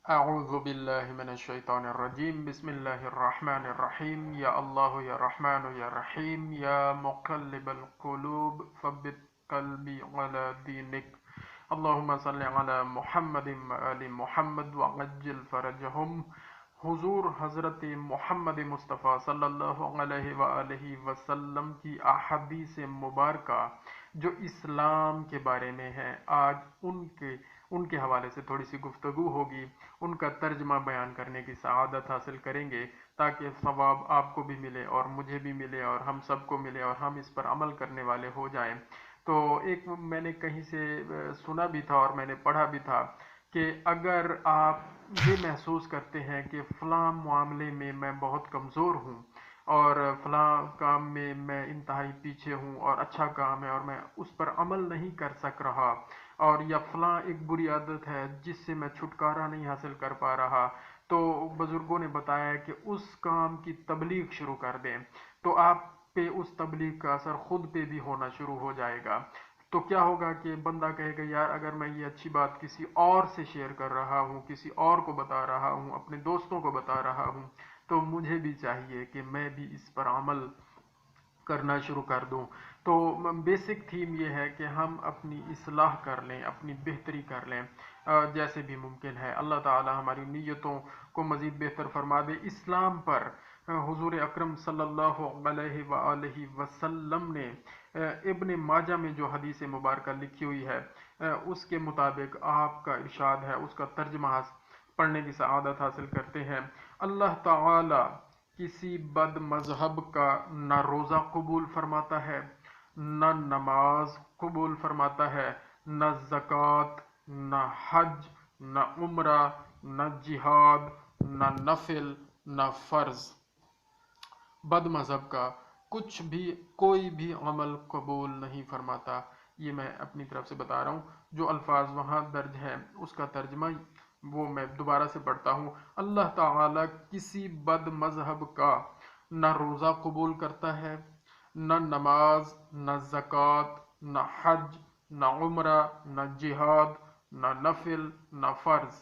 اعوذ باللہ من الشیطان الرجیم بسم اللہ الرحمن الرحیم یا اللہ یا رحمن یا رحیم یا مقلب القلوب ثبت قلبی علی دینک اللہم صلی علی محمد وآل محمد وعجل فرجہم۔ حضور حضرت محمد مصطفیٰ صلی اللہ علیہ وآلہ وسلم کی احادیث مبارکہ جو اسلام کے بارے میں ہے، آج ان کے حوالے سے تھوڑی سی گفتگو ہوگی، ان کا ترجمہ بیان کرنے کی سعادت حاصل کریں گے تاکہ ثواب آپ کو بھی ملے اور مجھے بھی ملے اور ہم سب کو ملے اور ہم اس پر عمل کرنے والے ہو جائیں۔ تو ایک میں نے کہیں سے سنا بھی تھا اور میں نے پڑھا بھی تھا کہ اگر آپ یہ محسوس کرتے ہیں کہ فلاں معاملے میں میں بہت کمزور ہوں اور فلاں کام میں میں انتہائی پیچھے ہوں اور اچھا کام ہے اور میں اس پر عمل نہیں کر سک رہا، اور یا فلاں ایک بری عادت ہے جس سے میں چھٹکارا نہیں حاصل کر پا رہا، تو بزرگوں نے بتایا کہ اس کام کی تبلیغ شروع کر دیں تو آپ پہ اس تبلیغ کا اثر خود پہ بھی ہونا شروع ہو جائے گا۔ تو کیا ہوگا کہ بندہ کہے گا یار اگر میں یہ اچھی بات کسی اور سے شیئر کر رہا ہوں، کسی اور کو بتا رہا ہوں، اپنے دوستوں کو بتا رہا ہوں، تو مجھے بھی چاہیے کہ میں بھی اس پر عمل کرنا شروع کر دوں۔ تو بیسک تھیم یہ ہے کہ ہم اپنی اصلاح کر لیں، اپنی بہتری کر لیں جیسے بھی ممکن ہے۔ اللہ تعالی ہماری نیتوں کو مزید بہتر فرما دے۔ اسلام پر حضور اکرم صلی اللہ علیہ وآلہ وسلم نے ابن ماجہ میں جو حدیث مبارکہ لکھی ہوئی ہے اس کے مطابق آپ کا ارشاد ہے، اس کا ترجمہ پڑھنے کی سعادت حاصل کرتے ہیں۔ اللہ تعالی کسی بد مذہب کا نہ روزہ قبول فرماتا ہے، نہ نماز قبول فرماتا ہے، نہ زکوٰۃ، نہ حج، نہ عمرہ، نہ جہاد، نہ نفل، نہ فرض۔ بد مذہب کا کچھ بھی کوئی بھی عمل قبول نہیں فرماتا۔ یہ میں اپنی طرف سے بتا رہا ہوں، جو الفاظ وہاں درج ہیں اس کا ترجمہ وہ میں دوبارہ سے پڑھتا ہوں۔ اللہ تعالی کسی بد مذہب کا نہ روزہ قبول کرتا ہے، نہ نماز، نہ زکوٰۃ، نہ حج، نہ عمرہ، نہ جہاد، نہ نفل، نہ فرض۔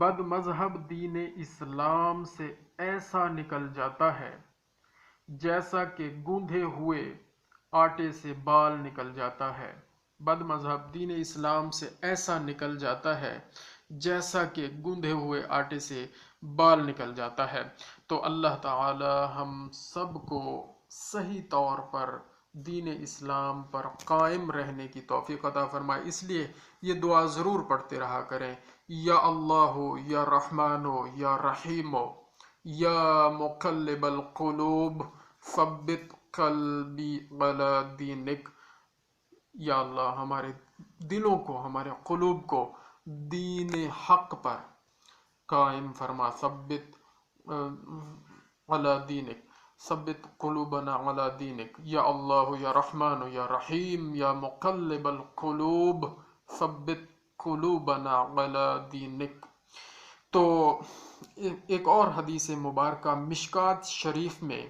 بد مذہب دین اسلام سے ایسا نکل جاتا ہے جیسا کہ گوندھے ہوئے آٹے سے بال نکل جاتا ہے۔ بد مذہب دین اسلام سے ایسا نکل جاتا ہے جیسا کہ گوندھے ہوئے آٹے سے بال نکل جاتا ہے۔ تو اللہ تعالی ہم سب کو صحیح طور پر دین اسلام پر قائم رہنے کی توفیق عطا فرمائے۔ اس لیے یہ دعا ضرور پڑھتے رہا کریں، یا اللہ یا رحمان یا رحیم یا مقلب القلوب ثبت قلبی علی دینک۔ یا اللہ ہمارے دلوں کو، ہمارے قلوب کو دین حق پر قائم فرما، ثبت علی دینک، ثبت قلوبنا علی دینک، یا اللہ یا رحمان یا رحیم یا مقلب القلوب ثبت قلوبنا علی دینک۔ تو ایک اور حدیث مبارکہ مشکات شریف میں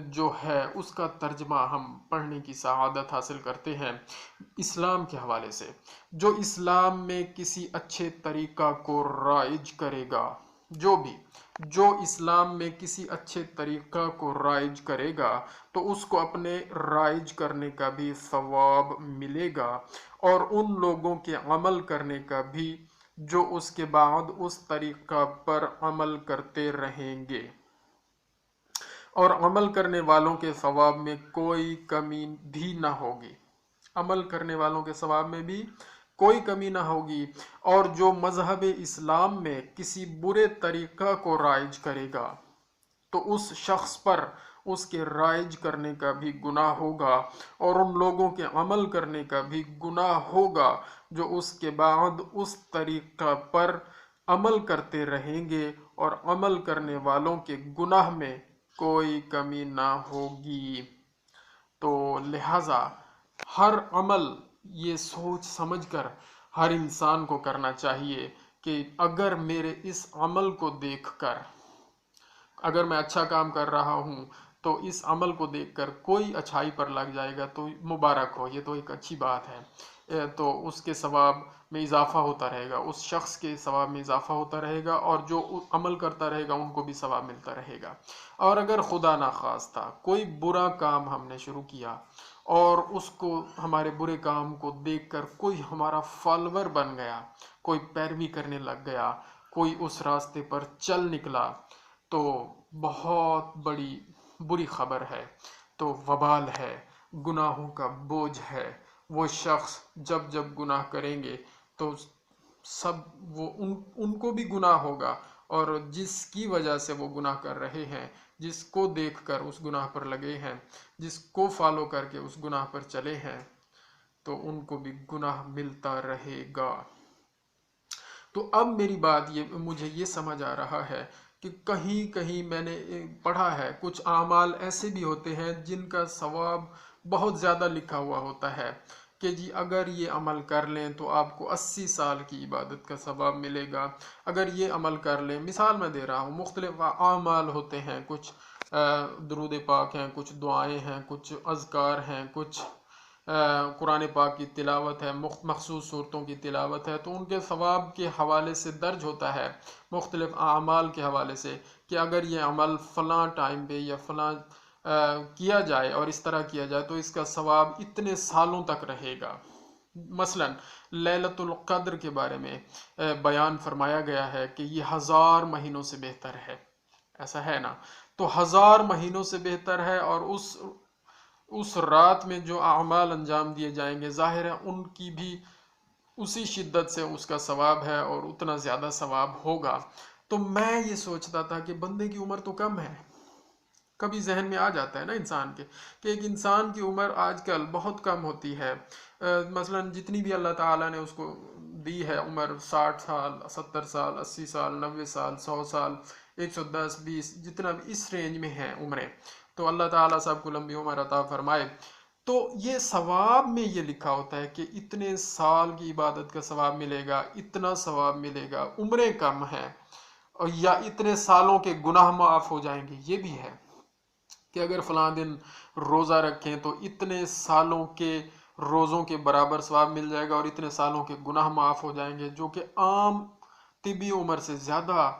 جو ہے اس کا ترجمہ ہم پڑھنے کی سعادت حاصل کرتے ہیں اسلام کے حوالے سے۔ جو اسلام میں کسی اچھے طریقہ کو رائج کرے گا، جو اسلام میں کسی اچھے طریقہ کو رائج کرے گا تو اس کو اپنے رائج کرنے کا بھی ثواب ملے گا، اور ان لوگوں کے عمل کرنے کا بھی جو اس کے بعد اس طریقہ پر عمل کرتے رہیں گے، اور عمل کرنے والوں کے ثواب میں کوئی کمی بھی نہ ہوگی۔ عمل کرنے والوں کے ثواب میں بھی کوئی کمی نہ ہوگی۔ اور جو مذہب اسلام میں کسی برے طریقہ کو رائج کرے گا تو اس شخص پر اس کے رائج کرنے کا بھی گناہ ہوگا، اور ان لوگوں کے عمل کرنے کا بھی گناہ ہوگا جو اس کے بعد اس طریقہ پر عمل کرتے رہیں گے، اور عمل کرنے والوں کے گناہ میں کوئی کمی نہ ہوگی۔ تو لہٰذا ہر عمل یہ سوچ سمجھ کر ہر انسان کو کرنا چاہیے کہ اگر میرے اس عمل کو دیکھ کر، اگر میں اچھا کام کر رہا ہوں تو اس عمل کو دیکھ کر کوئی اچھائی پر لگ جائے گا تو مبارک ہو، یہ تو ایک اچھی بات ہے، تو اس کے ثواب میں اضافہ ہوتا رہے گا، اس شخص کے ثواب میں اضافہ ہوتا رہے گا، اور جو عمل کرتا رہے گا ان کو بھی ثواب ملتا رہے گا۔ اور اگر خدا نخواستہ کوئی برا کام ہم نے شروع کیا اور اس کو ہمارے برے کام کو دیکھ کر کوئی ہمارا فالوور بن گیا، کوئی پیروی کرنے لگ گیا، کوئی اس راستے پر چل نکلا، تو بہت بڑی بری خبر ہے، تو وبال ہے، گناہوں کا بوجھ ہے۔ وہ شخص جب جب گناہ کریں گے تو سب وہ ان کو بھی گناہ ہوگا، اور جس کی وجہ سے وہ گناہ کر رہے ہیں، جس کو دیکھ کر اس گناہ پر لگے ہیں، جس کو فالو کر کے اس گناہ پر چلے ہیں، تو ان کو بھی گناہ ملتا رہے گا۔ تو اب میری بات مجھے یہ سمجھ آ رہا ہے کہ کہیں کہیں میں نے پڑھا ہے کچھ اعمال ایسے بھی ہوتے ہیں جن کا ثواب بہت زیادہ لکھا ہوا ہوتا ہے کہ جی اگر یہ عمل کر لیں تو آپ کو 80 سال کی عبادت کا ثواب ملے گا، اگر یہ عمل کر لیں۔ مثال میں دے رہا ہوں، مختلف اعمال ہوتے ہیں، کچھ درود پاک ہیں، کچھ دعائیں ہیں، کچھ اذکار ہیں، کچھ قرآن پاک کی تلاوت ہے، مخصوص صورتوں کی تلاوت ہے، تو ان کے ثواب کے حوالے سے درج ہوتا ہے مختلف اعمال کے حوالے سے کہ اگر یہ عمل فلاں ٹائم پہ یا فلاں کیا جائے اور اس طرح کیا جائے تو اس کا ثواب اتنے سالوں تک رہے گا۔ مثلا لیلۃ القدر کے بارے میں بیان فرمایا گیا ہے کہ یہ 1000 مہینوں سے بہتر ہے، ایسا ہے نا؟ تو 1000 مہینوں سے بہتر ہے، اور اس رات میں جو اعمال انجام دیے جائیں گے ظاہر ہے ان کی بھی اسی شدت سے اس کا ثواب ہے اور اتنا زیادہ ثواب ہوگا۔ تو میں یہ سوچتا تھا کہ بندے کی عمر تو کم ہے، کبھی ذہن میں آ جاتا ہے نا انسان کے کہ ایک انسان کی عمر آج کل بہت کم ہوتی ہے، مثلا جتنی بھی اللہ تعالیٰ نے اس کو دی ہے عمر، 60 سال، 70 سال، 80 سال، 90 سال، 100 سال، 110، 20، جتنا بھی اس رینج میں ہیں عمریں، تو اللہ تعالیٰ سب کو لمبی عمر عطا فرمائے۔ تو یہ ثواب میں یہ لکھا ہوتا ہے کہ اتنے سال کی عبادت کا ثواب ملے گا، اتنا ثواب ملے گا، عمریں کم ہیں، یا اتنے سالوں کے گناہ معاف ہو جائیں گے۔ یہ بھی ہے کہ اگر فلاں دن روزہ رکھیں تو اتنے سالوں کے روزوں کے برابر ثواب مل جائے گا، اور اتنے سالوں کے گناہ معاف ہو جائیں گے، جو کہ عام طبی عمر سے زیادہ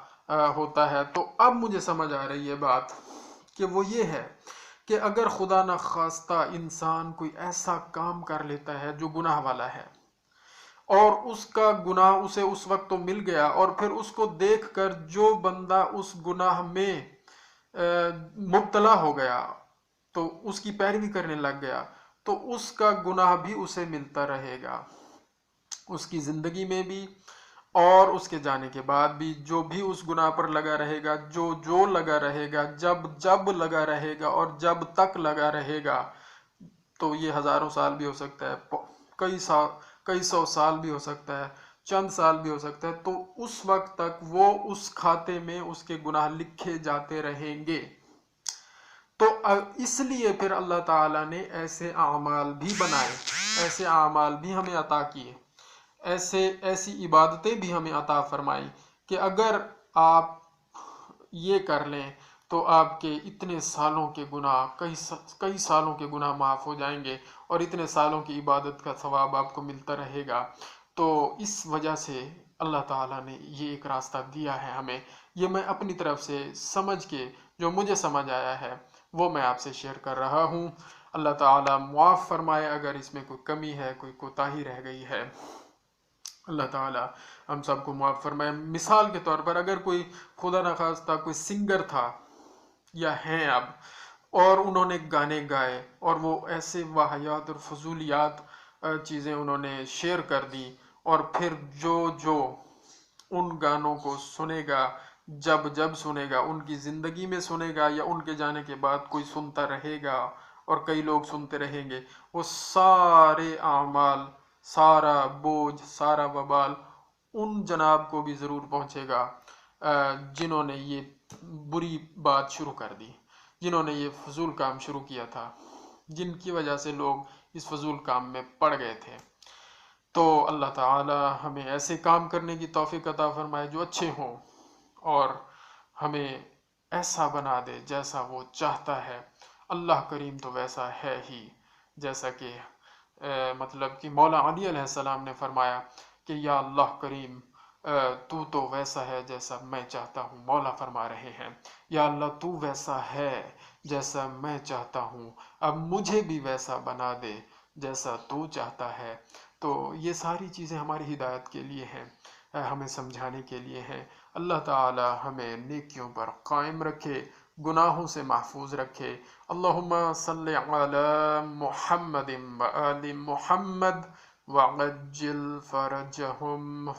ہوتا ہے۔ تو اب مجھے سمجھ آ رہی ہے بات کہ وہ یہ ہے کہ اگر خدا نخواستہ انسان کوئی ایسا کام کر لیتا ہے جو گناہ والا ہے، اور اس کا گناہ اسے اس وقت تو مل گیا، اور پھر اس کو دیکھ کر جو بندہ اس گناہ میں مبتلا ہو گیا تو اس کی پیروی کرنے لگ گیا، تو اس کا گناہ بھی اسے ملتا رہے گا، اس کی زندگی میں بھی اور اس کے جانے کے بعد بھی۔ جو بھی اس گناہ پر لگا رہے گا، جو لگا رہے گا، جب لگا رہے گا، اور جب تک لگا رہے گا، تو یہ ہزاروں سال بھی ہو سکتا ہے، کئی سو سال بھی ہو سکتا ہے، چند سال بھی ہو سکتا ہے، تو اس وقت تک وہ اس کھاتے میں اس کے گناہ لکھے جاتے رہیں گے۔ تو اس لیے پھر اللہ تعالیٰ نے ایسے اعمال بھی بنائے، ایسے اعمال بھی ہمیں عطا کیے، ایسی عبادتیں بھی ہمیں عطا فرمائی کہ اگر آپ یہ کر لیں تو آپ کے اتنے سالوں کے گناہ، کئی سالوں کے گناہ معاف ہو جائیں گے، اور اتنے سالوں کی عبادت کا ثواب آپ کو ملتا رہے گا۔ تو اس وجہ سے اللہ تعالیٰ نے یہ ایک راستہ دیا ہے ہمیں، یہ میں اپنی طرف سے سمجھ کے جو مجھے سمجھ آیا ہے وہ میں آپ سے شیئر کر رہا ہوں۔ اللہ تعالیٰ معاف فرمائے اگر اس میں کوئی کمی ہے، کوئی کوتاہی رہ گئی ہے، اللہ تعالیٰ ہم سب کو معاف فرمائے۔ مثال کے طور پر اگر کوئی خدا نخواستہ کوئی سنگر تھا یا ہیں اب، اور انہوں نے گانے گائے اور وہ ایسے واہیات اور فضولیات چیزیں انہوں نے شیئر کر دی، اور پھر جو ان گانوں کو سنے گا، جب سنے گا، ان کی زندگی میں سنے گا یا ان کے جانے کے بعد کوئی سنتا رہے گا اور کئی لوگ سنتے رہیں گے، وہ سارے اعمال، سارا بوجھ، سارا وبال ان جناب کو بھی ضرور پہنچے گا جنہوں نے یہ بری بات شروع کر دی، جنہوں نے یہ فضول کام شروع کیا تھا، جن کی وجہ سے لوگ اس فضول کام میں پڑ گئے تھے۔ تو اللہ تعالی ہمیں ایسے کام کرنے کی توفیق عطا فرمائے جو اچھے ہوں، اور ہمیں ایسا بنا دے جیسا وہ چاہتا ہے۔ اللہ کریم تو ویسا ہے ہی، جیسا کہ مطلب کہ مولا علی علیہ السلام نے فرمایا کہ یا اللہ کریم تو ویسا ہے جیسا میں چاہتا ہوں۔ مولا فرما رہے ہیں یا اللہ تو ویسا ہے جیسا میں چاہتا ہوں، اب مجھے بھی ویسا بنا دے جیسا تو چاہتا ہے۔ تو یہ ساری چیزیں ہماری ہدایت کے لیے ہیں، ہمیں سمجھانے کے لیے ہیں۔ اللہ تعالی ہمیں نیکیوں پر قائم رکھے، گناہوں سے محفوظ رکھے۔ اللہم صلی علی محمد و آل محمد وعجل فرجہم۔